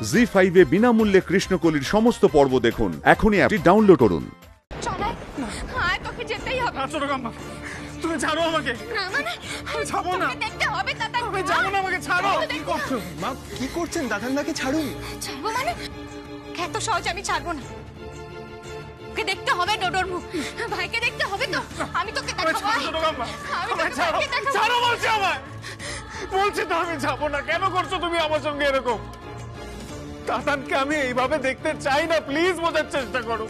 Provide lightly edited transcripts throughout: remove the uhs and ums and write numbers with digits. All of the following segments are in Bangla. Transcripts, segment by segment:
জি5 এ বিনামূল্যে কৃষ্ণকলির সমস্ত পর্ব দেখুন। এখনই অ্যাপটি ডাউনলোড করুন। তোকে যেতেই হবে। তুমি ছাড়ো আমাকে। না মানে আমি যাবো না। দেখতে হবে দাদা। আমি যাবো না, আমাকে ছাড়ো। কি করছো মা? কি করছেন? দাদানদাকে ছাড়ুন। ছাড়বো মানে এত সহজে আমি ছাড়বো না। ওকে দেখতে হবে ডোডোর মুখ। ভাইকে দেখতে হবে তো। আমি তোকে দেখাবো। ছাড়ো বলছি আমায়। বলছি তো আমি যাবো না। কেন করছো তুমি আমার সঙ্গে এরকম? দাদানকে আমি এইভাবে দেখতে চাই না, প্লিজ বোঝার চেষ্টা করো।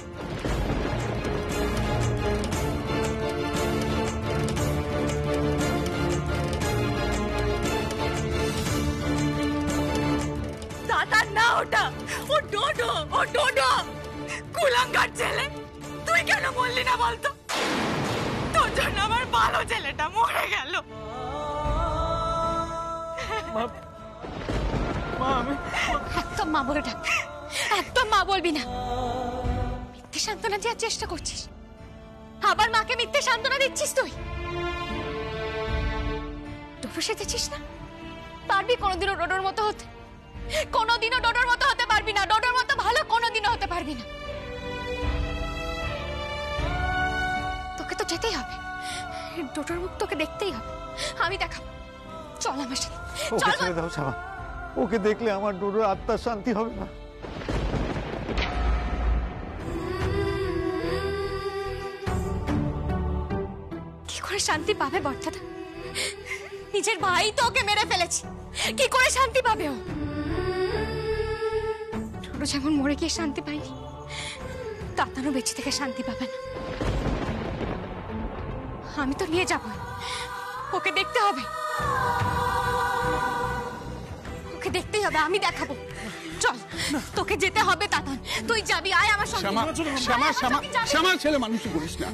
দাদা না, ওটা ও ডোডো, ও ডোডো কুলাঙ্গার ছেলে। তুই কেন বললি না বলতো? তোর জন্য আমার ভালো ছেলেটা মরে গেল। একদম মা বলে ডাক, একদম মা বলবি না। মিথ্যে সান্ত্বনা দেওয়ার চেষ্টা করছিস, আবার মাকে মিথ্যে সান্ত্বনা দিচ্ছিস। তুই ডোডো সেজেছিস না? পারবি কোনোদিনও ডোডোর মতো হতে? কোনোদিনও ডোডোর মতো হতে পারবি না। ডোডোর মতো ভালো কোনোদিনও হতে পারবি না। তোকে তো যেতেই হবে। ডোডোর মুখ তোকে দেখতেই হবে। আমি দেখাবো। চল আমার সাথে। চল। ছেড়ে দাও শামা। ওকে দেখলে আমার ডোডোর আত্মার শান্তি হবে না। কি করে শান্তি পাবে বর্তাদা? নিজের ভাই তো ওকে মেরে ফেলেছি, কি করে শান্তি পাবে ও? ডোডো যেমন মরে গিয়ে শান্তি পায়নি, দাদানও বেঁচে থেকে শান্তি পাবে না। আমি তো নিয়ে যাবো। ওকে দেখতে হবে, ওকে দেখতেই হবে। আমি দেখাবো। চল, তোকে যেতে হবে দাদান। তুই যাবি, আয় আমার সঙ্গে। শ্যামা ছেলে মানুষ করিস না।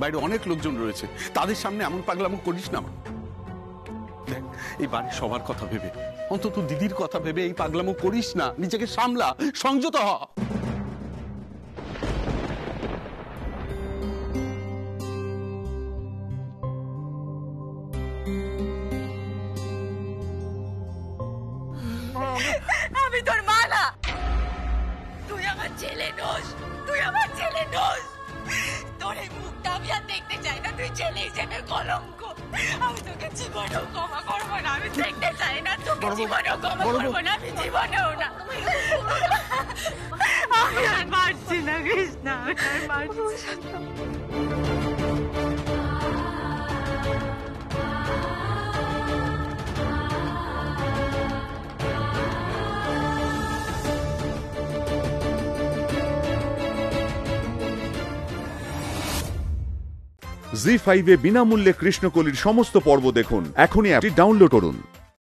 বাইরে অনেক লোকজন রয়েছে, তাদের সামনে এমন পাগলামো করিস না। দেখ, এই বাড়ির সবার কথা ভেবে, অন্তত দিদির কথা ভেবে এই পাগলামো করিস না। নিজেকে সামলা, সংযত হ। আমি তোর মা না। তুই আমার ছেলে নোস, তুই আমার ছেলে নোস। তোর এই মুখটা আমি আর দেখতে চাই না। তুই ছেলে হিসেবে কলঙ্ক। আমি তোকে জীবনেও ক্ষমা করবো না। আমি দেখতে চাই না তোকে জীবনেও ক্ষমা করবো না। আমি জীবনেও না। আমি আর পারছি না কৃষ্ণা, আমি আর পারছি না। জি5 এ বিনামূল্যে কৃষ্ণকলির সমস্ত পর্ব দেখুন। এখনই অ্যাপটি ডাউনলোড করুন।